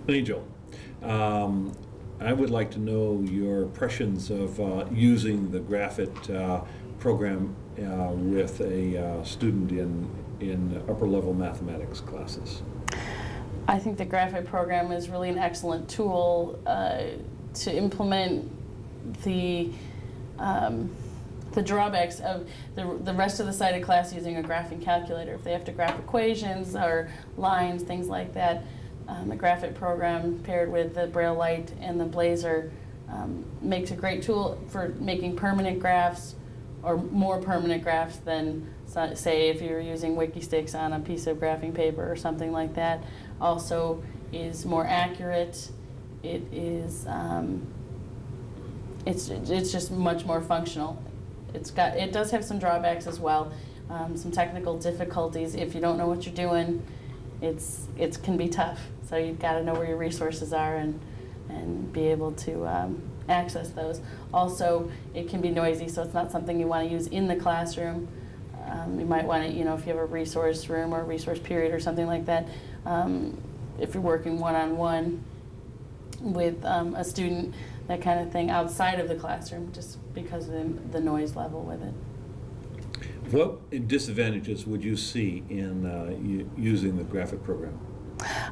Angel, I would like to know your impressions of using the Graphit program with a student in upper level mathematics classes. I think the Graphit program is really an excellent tool to implement the drawbacks of the rest of the cited class using a graphing calculator. If they have to graph equations or lines, things like that, the Graphit program paired with the Braille Light and the Blazer makes a great tool for making permanent graphs, or more permanent graphs than, say, if you're using WikiSticks on a piece of graphing paper or something like that. Also is more accurate. It is it's just much more functional. It does have some drawbacks as well, some technical difficulties. If you don't know what you're doing, it can be tough. So you've got to know where your resources are and be able to access those. Also, it can be noisy, so it's not something you want to use in the classroom. You might want to, if you have a resource room or a resource period or something like that, if you're working one-on-one with a student, that kind of thing, outside of the classroom, just because of the noise level with it. What disadvantages would you see in using the Graphit program?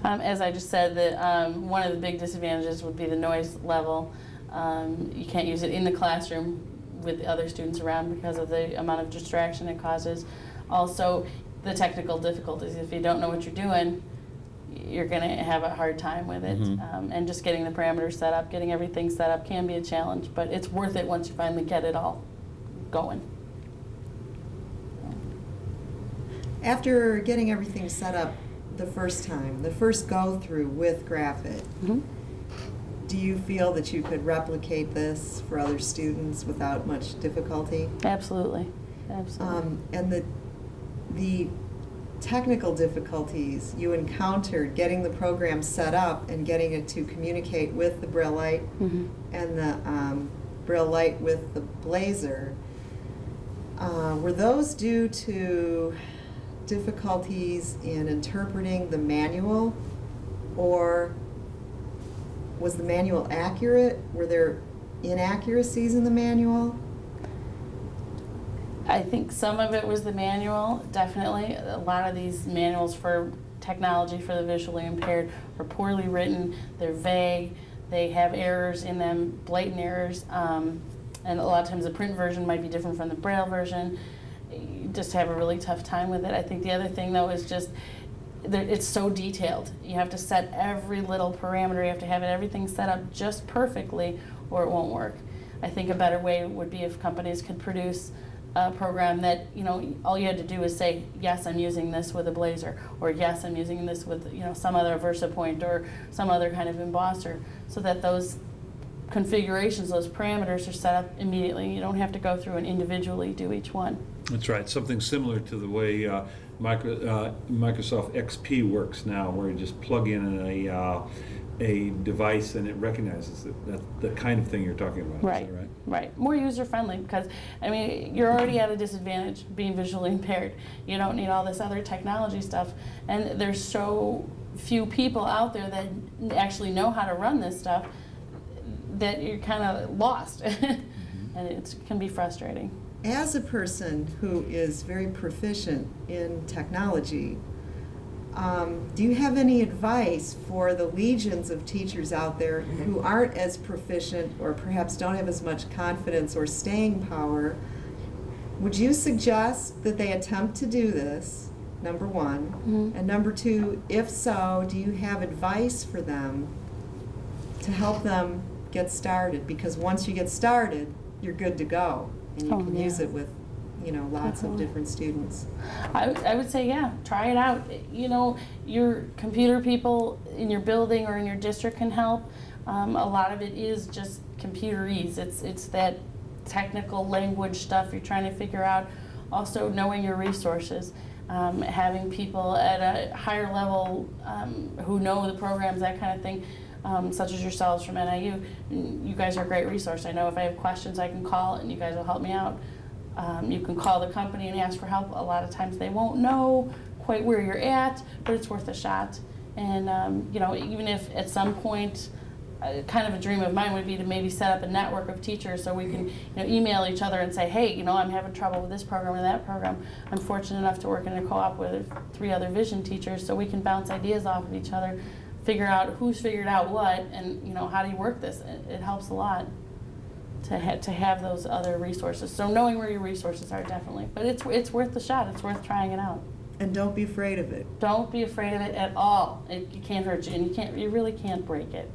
As I just said, that one of the big disadvantages would be the noise level. You can't use it in the classroom with other students around because of the amount of distraction it causes. Also, the technical difficulties. If you don't know what you're doing, you're going to have a hard time with it. Mm-hmm. And just getting the parameters set up, getting everything set up can be a challenge, but it's worth it once you finally get it all going. After getting everything set up the first time, the first go-through with Graphit, do you feel that you could replicate this for other students without much difficulty? Absolutely. Absolutely. And the technical difficulties you encountered getting the program set up and getting it to communicate with the Braille Light and the Braille Light with the Blazer, were those due to difficulties in interpreting the manual, or was the manual accurate? Were there inaccuracies in the manual? I think some of it was the manual, definitely. A lot of these manuals for technology for the visually impaired are poorly written, they're vague, they have errors in them, blatant errors, and a lot of times the print version might be different from the Braille version. You just have a really tough time with it. I think the other thing, though, is just it's so detailed. You have to set every little parameter, you have to have everything set up just perfectly or it won't work. I think a better way would be if companies could produce a program that, all you had to do is say, yes, I'm using this with a Blazer, or yes, I'm using this with, some other VersaPoint or some other kind of embosser, so that those configurations, those parameters are set up immediately. You don't have to go through and individually do each one. That's right. Something similar to the way Microsoft XP works now, where you just plug in a device and it recognizes it. That's the kind of thing you're talking about. Right. Is that right? Right. More user-friendly, because, you're already at a disadvantage being visually impaired. You don't need all this other technology stuff. And there's so few people out there that actually know how to run this stuff that you're kind of lost. And it can be frustrating. As a person who is very proficient in technology, do you have any advice for the legions of teachers out there who aren't as proficient or perhaps don't have as much confidence or staying power? Would you suggest that they attempt to do this, number one? And number two, if so, do you have advice for them to help them get started? Because once you get started, you're good to go, and you can use it with lots of different students. I would say, yeah, try it out. Your computer people in your building or in your district can help. A lot of it is just computerese. It's that technical language stuff you're trying to figure out. Also, knowing your resources. Having people at a higher level who know the programs, that kind of thing, such as yourselves from NIU. You guys are a great resource. I know if I have questions, I can call and you guys will help me out. You can call the company and ask for help. A lot of times they won't know quite where you're at, but it's worth a shot. And, you know, even if at some point, kind of a dream of mine would be to maybe set up a network of teachers so we can, you know, email each other and say, hey, you know, I'm having trouble with this program or that program. I'm fortunate enough to work in a co-op with 3 other vision teachers, so we can bounce ideas off of each other, figure out who's figured out what, and, you know, how do you work this? It helps a lot to have those other resources. So knowing where your resources are, definitely. But it's worth the shot. It's worth trying it out. And don't be afraid of it. Don't be afraid of it at all. You can't hurt you, and you really can't break it.